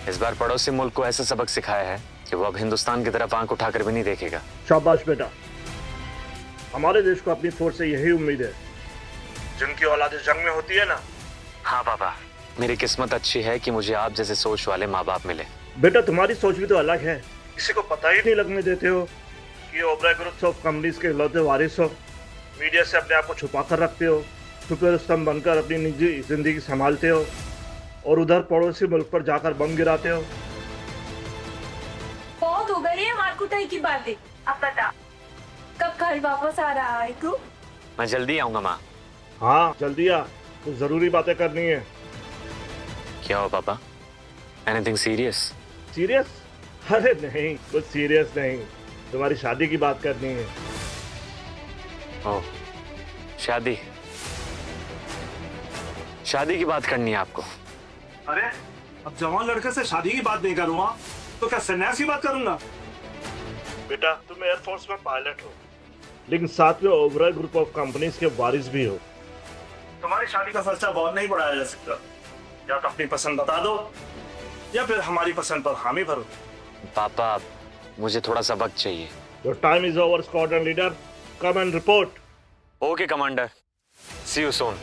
इस बार पड़ोसी मुल्क को ऐसा सबक सिखाया है कि वो अब हिंदुस्तान की तरफ आंख उठाकर भी नहीं देखेगा। शाबाश बेटा, हमारे देश को अपनी फौज से यही उम्मीद है। जिनकी औलाद जंग में होती है ना। हाँ पापा, मेरी किस्मत अच्छी है कि मुझे आप जैसे सोच वाले माँ बाप मिले। बेटा तुम्हारी सोच भी तो अलग है, किसी को पता ही नहीं लगने देते हो कि ओबराय ग्रुप ऑफ कंपनीज के इकलौते वारिस हो। मीडिया से अपने आप को छुपा कर रखते हो, छुपे रुस्तम बनकर अपनी निजी जिंदगी संभालते हो और उधर पड़ोसी मुल्क पर जाकर बम गिराते हो। बहुत हो गई है मारकुटाई की बातें। अब बता कब घर वापस आ रहा है तू? मैं जल्दी आऊंगा माँ। हाँ जल्दी आ, कुछ जरूरी बातें करनी है। क्या हो पापा, एनीथिंग सीरियस? सीरियस? अरे नहीं, कुछ सीरियस नहीं, तुम्हारी शादी की बात करनी है। ओह, शादी शादी की बात करनी है आपको? अरे अब जवान लड़के से शादी की बात नहीं करूंगा तो क्या सन्यास की बात करूंगा? बेटा तुम एयरफोर्स में पायलट हो, लेकिन साथ में ओबराय ग्रुप ऑफ कंपनीज के वारिस भी हो। तुम्हारी शादी का खर्चा बहुत नहीं बढ़ाया जा सकता। या तो अपनी पसंद बता दो या फिर हमारी पसंद पर हामी भरो। पापा मुझे थोड़ा सा वक्त चाहिए। Your time is over squadron leader, come and report. Okay commander, see you soon.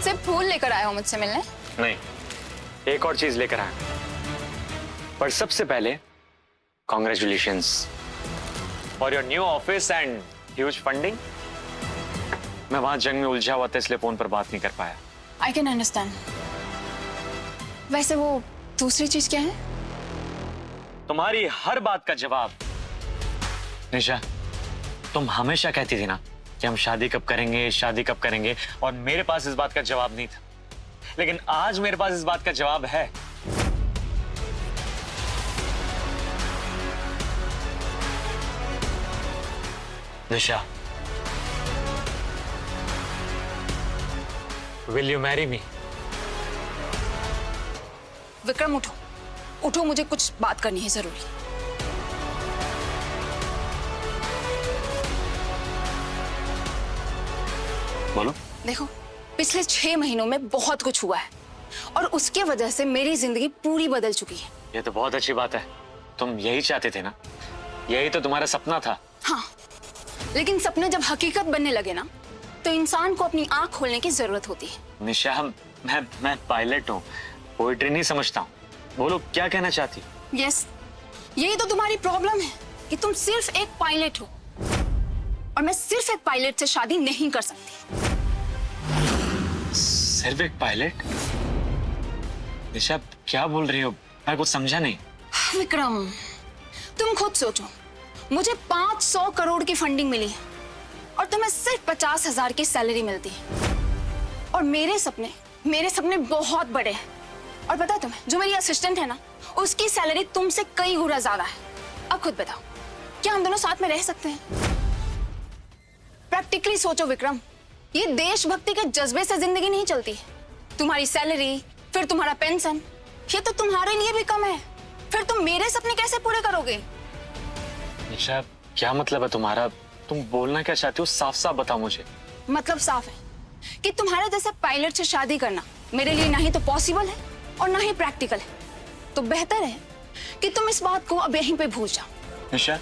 सिर्फ फूल लेकर आया हो मुझसे मिलने? नहीं, एक और चीज लेकर आया, पर सबसे पहले congratulations for your new office and huge funding. मैं वहां जंग में उलझा हुआ था इसलिए फोन पर बात नहीं कर पाया। I can understand. वैसे वो दूसरी चीज क्या है? तुम्हारी हर बात का जवाब। निशा, तुम हमेशा कहती थी ना कि हम शादी कब करेंगे, शादी कब करेंगे, और मेरे पास इस बात का जवाब नहीं था, लेकिन आज मेरे पास इस बात का जवाब है। Nisha, will you marry me? Vikram उठो, उठो, मुझे कुछ बात करनी है जरूरी। बोलो। देखो, पिछले 6 महीनों में बहुत कुछ हुआ है और उसके वजह से मेरी जिंदगी पूरी बदल चुकी है। ये तो बहुत अच्छी बात है, तुम यही चाहते थे ना, यही तो तुम्हारा सपना था। हाँ, लेकिन सपने जब हकीकत बनने लगे ना, तो इंसान को अपनी आंख खोलने की जरूरत होती है। निशा, मैं पायलट हूँ, पोइट्री नहीं समझता हूँ। बोलो क्या कहना चाहती? यस, यही तो तुम्हारी प्रॉब्लम है कि तुम सिर्फ एक पायलट हो और मैं सिर्फ एक पायलट से शादी नहीं कर सकती। सिर्फ एक पायलट? निशा क्या बोल रही हो, मैं कुछ समझा नहीं। विक्रम, तुम खुद सोचो, मुझे 500 करोड़ की फंडिंग मिली है और तुम्हें सिर्फ 50,000 की सैलरी मिलती है। और मेरे सपने बहुत बड़े हैं। और पता है तुम्हें, जो मेरी असिस्टेंट है ना, उसकी सैलरी तुमसे कई गुना ज्यादा है। अब खुद बताओ, क्या हम दोनों साथ में रह सकते हैं? प्रैक्टिकली सोचो विक्रम, ये देशभक्ति के जज्बे से जिंदगी नहीं चलती। तुम्हारी सैलरी, फिर तुम्हारा पेंशन, ये तो तुम्हारे लिए भी कम है। फिर तुम मेरे सपने कैसे पूरे करोगे? निशा क्या मतलब है तुम्हारा? तुम बोलना क्या चाहती हो, साफ साफ बताओ मुझे। मतलब साफ है कि तुम्हारे जैसे पायलट से शादी करना मेरे लिए ना ही तो पॉसिबल है और ना ही प्रैक्टिकल है। तो बेहतर है कि तुम इस बात को अब यहीं पे भूल जाओ। निशा,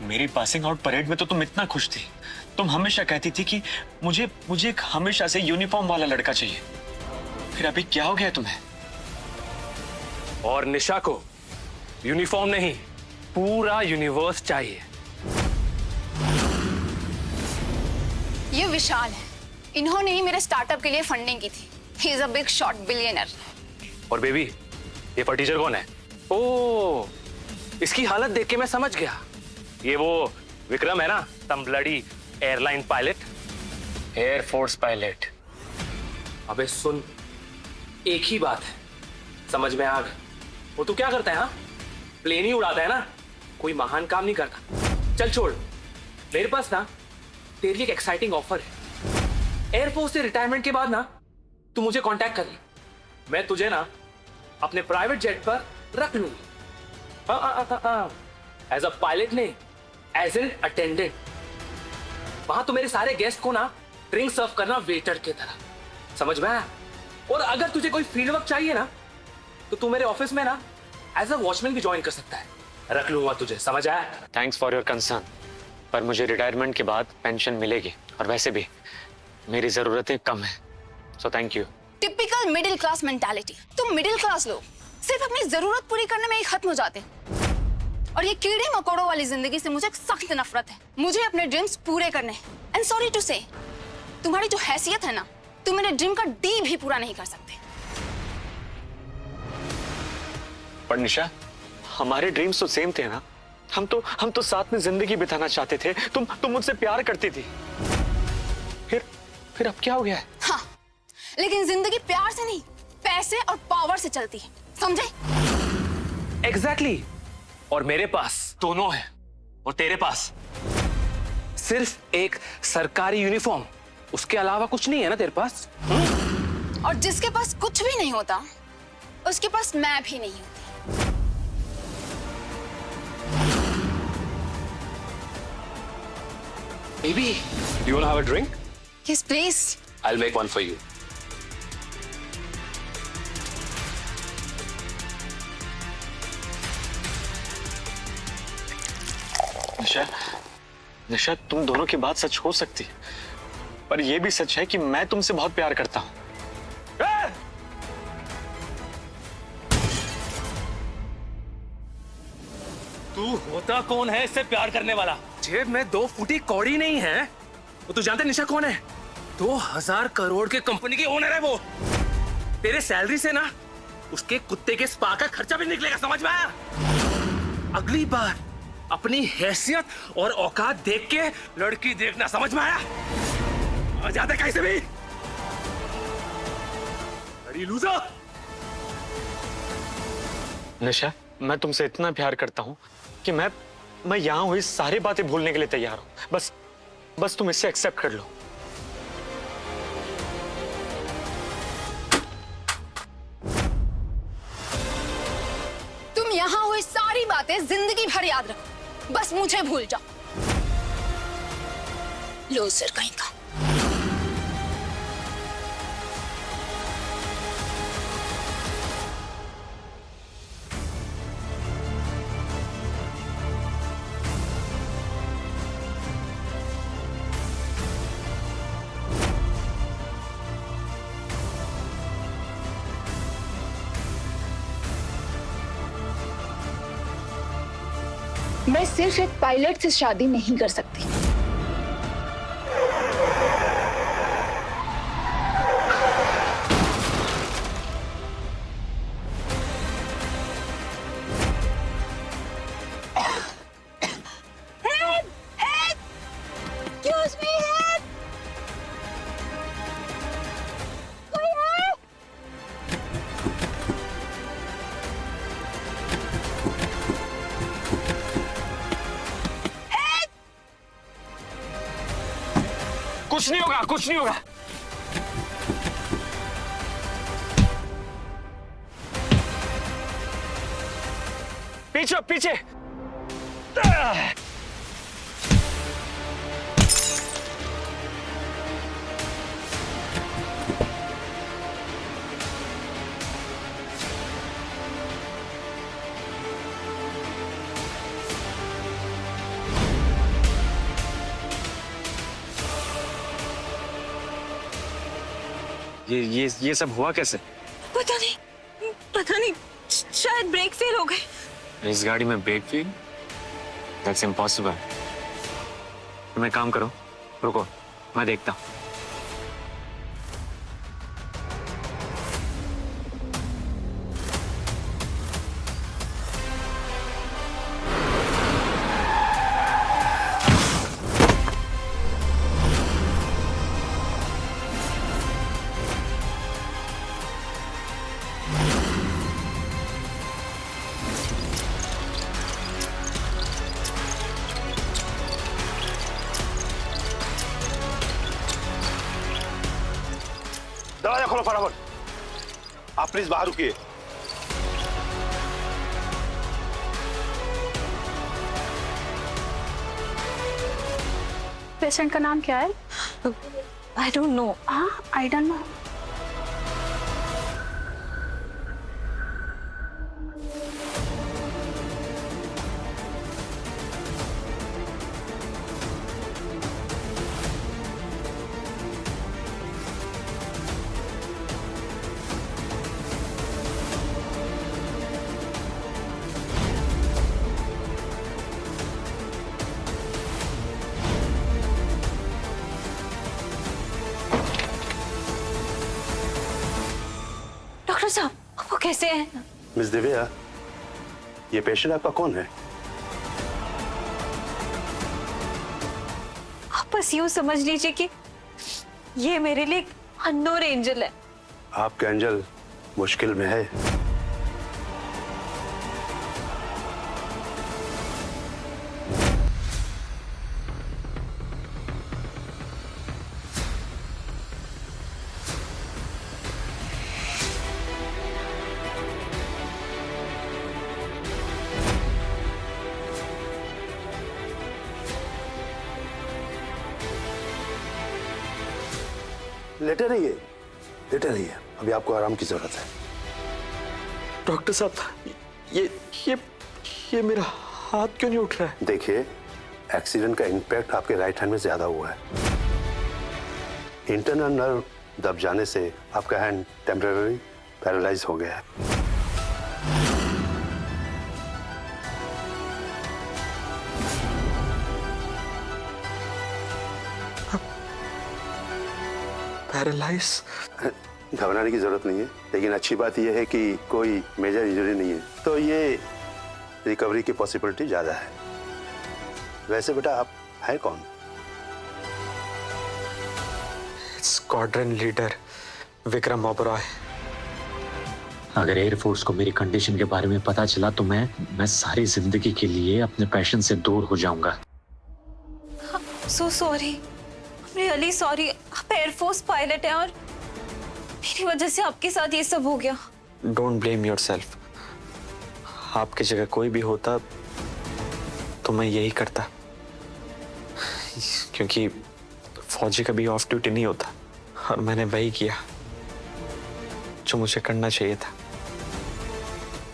मेरी पासिंग आउट परेड में तो तुम इतना खुश थी, तुम हमेशा कहती थी कि मुझे एक हमेशा से यूनिफॉर्म वाला लड़का चाहिए। फिर अभी क्या हो गया तुम्हें? और निशा को यूनिफॉर्म नहीं, पूरा यूनिवर्स चाहिए। ये विशाल है, इन्होंने ही मेरे स्टार्टअप के लिए फंडिंग की थी। He is a big shot billionaire. और बेबी, ये फटीचर कौन है? ओ, इसकी हालत देख के मैं समझ गया, ये वो विक्रम है ना, some bloody airline pilot, air force pilot. अबे सुन, एक ही बात है, समझ में आ गया। वो तू क्या करता है? हाँ, प्लेन ही उड़ाता है ना, कोई महान काम नहीं करता। चल छोड़, मेरे पास ना तेरे लिए एक एक्साइटिंग ऑफर है। एयरफोर्स से रिटायरमेंट के बाद ना तू मुझे कांटेक्ट कर ले, मैं तुझे ना अपने प्राइवेट जेट पर रख लूंगा। एज अ पायलट नहीं, एज एन अटेंडेंट। वहां तो मेरे सारे गेस्ट को ना ड्रिंक सर्व करना वेटर की तरह, समझ में आया? और अगर तुझे कोई फील्ड वर्क चाहिए ना तो तू मेरे ऑफिस में ना एज अ वॉचमैन भी ज्वाइन कर सकता है, रख लूंगा तुझे, समझ आया? थैंक्स फॉर योर कंसर्न, पर मुझे रिटायरमेंट के बाद पेंशन मिलेगी, और वैसे भी मेरी जरूरतें कम है, so thank you. Typical middle class mentality. तुम मिडिल क्लास लोग सिर्फ अपनी जरूरत पूरी करने में ही खत्म हो जाते, और ये कीड़े मकोड़ों वाली जिंदगी से मुझे सख्त नफरत है। मुझे अपने ड्रीम्स पूरे करने हैं, एंड सॉरी टू से, तुम्हारी जो हैसियत है ना, तुम मेरे ड्रीम का डी भी पूरा नहीं कर सकते। पर निशा, हमारे ड्रीम्स तो सेम थे ना, हम तो साथ में जिंदगी बिताना चाहते थे। तुम मुझसे प्यार करती थी, फिर अब क्या हो गया है? हाँ, लेकिन जिंदगी प्यार से नहीं, पैसे और पावर से चलती है, समझे? एग्जैक्टली। और मेरे पास दोनों है, और तेरे पास सिर्फ एक सरकारी यूनिफॉर्म, उसके अलावा कुछ नहीं है ना तेरे पास? और जिसके पास कुछ भी नहीं होता, उसके पास मैं भी नहीं होती। Baby, do you want to have a drink? Yes, please. I'll make one for you. निशा, तुम दोनों की बात सच हो सकती है, पर यह भी सच है कि मैं तुमसे बहुत प्यार करता हूं। तू होता कौन है इससे प्यार करने वाला? जेब में 2 फुटी कौड़ी नहीं है। वो तू जानता है निशा कौन है? 2000 करोड़ के कंपनी की ओनर है वो। तेरे सैलरी से ना उसके कुत्ते के स्पा का खर्चा भी निकलेगा, समझ में आया? अगली बार अपनी हैसियत और औकात देख के लड़की देखना, समझ में आया? आ जाते कैसे भी लड़ी लूजर। निशा, मैं तुमसे इतना प्यार करता हूं कि मैं यहां हुई सारी बातें भूलने के लिए तैयार हूं। बस तुम इससे एक्सेप्ट कर लो। तुम यहाँ हुई सारी बातें जिंदगी भर याद रखो, बस मुझे भूल जाओ। लूजर कहीं का। मैं सिर्फ एक पायलट से शादी नहीं कर सकती। कुछ नहीं होगा, कुछ नहीं होगा। पीछे पीछे। ये सब हुआ कैसे? पता नहीं, शायद ब्रेक फेल हो गए। इस गाड़ी में ब्रेक फेल? That's impossible. तुम एक काम करो, रुको मैं देखता हूँ। दरवाजा खोलो फटाफट। आप प्लीज बाहर रुकिए। पेशेंट का नाम क्या है? I don't know. हाँ, आई डोंट नो। डॉक्टर साहब, वो कैसे हैं? मिस दिव्या, ये पेशेंट आपका कौन है? आप बस यूं समझ लीजिए कि ये मेरे लिए अननोन एंजल है। आपका एंजल मुश्किल में है। लेटे रहिए, लेटे रहिए, अभी आपको आराम की जरूरत है। डॉक्टर साहब, ये मेरा हाथ क्यों नहीं उठ रहा है? देखिए, एक्सीडेंट का इम्पैक्ट आपके राइट हैंड में ज्यादा हुआ है। इंटरनल नर्व दब जाने से आपका हैंड टेम्परेरी पैरालाइज हो गया है। पैरालाइज? घबराने की जरूरत नहीं है, लेकिन अच्छी बात यह है कि कोई मेजर इंजरी नहीं है, तो ये रिकवरी की पॉसिबिलिटी ज्यादा है। वैसे बेटा आप है कौन? Squadron leader Vikram Oberoi. अगर एयरफोर्स को मेरी कंडीशन के बारे में पता चला तो मैं सारी जिंदगी के लिए अपने पैशन से दूर हो जाऊंगा। So sorry, really sorry. आप एयरफोर्स पायलट हैं और मेरी वजह से आपके साथ ये सब हो गया। Don't blame yourself. आपकी जगह कोई भी होता तो मैं यही करता, क्योंकि फौजी कभी ऑफ ड्यूटी नहीं होता और मैंने वही किया जो मुझे करना चाहिए था।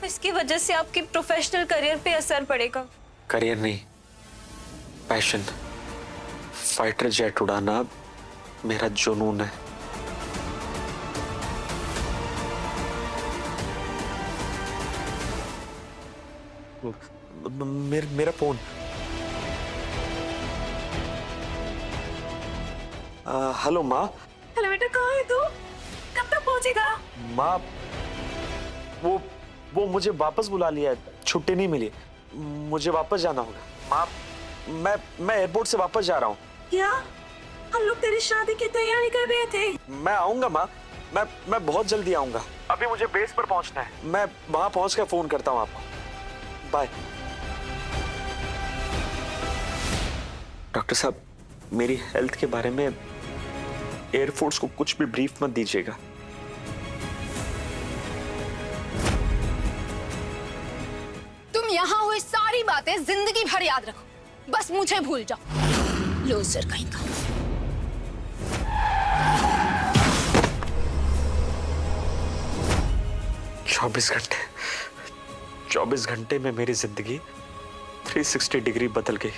इसकी वजह से आपके प्रोफेशनल करियर पे असर पड़ेगा। करियर नहीं, पैशन। फाइटर जेट उड़ाना मेरा जुनून है। मेरा फोन। हेलो माँ। हेलो बेटा, कहाँ है तू? कब तक पहुंचेगा? माँ, वो मुझे वापस बुला लिया है, छुट्टी नहीं मिली, मुझे वापस जाना होगा। माँ, मैं एयरपोर्ट से वापस जा रहा हूँ। क्या? हम लोग तेरी शादी की तैयारी कर रहे थे। मैं आऊंगा माँ, मैं बहुत जल्दी आऊंगा। अभी मुझे बेस पर पहुंचना है, मैं वहां पहुंच कर फोन करता हूँ आपको। बाय। डॉक्टर साहब, मेरी हेल्थ के बारे में एयरफोर्स को कुछ भी ब्रीफ मत दीजिएगा। तुम यहाँ हुई सारी बातें जिंदगी भर याद रखो, बस मुझे भूल जाओ। लूजर कहीं का। 24 घंटे में मेरी जिंदगी 360 डिग्री बदल गई।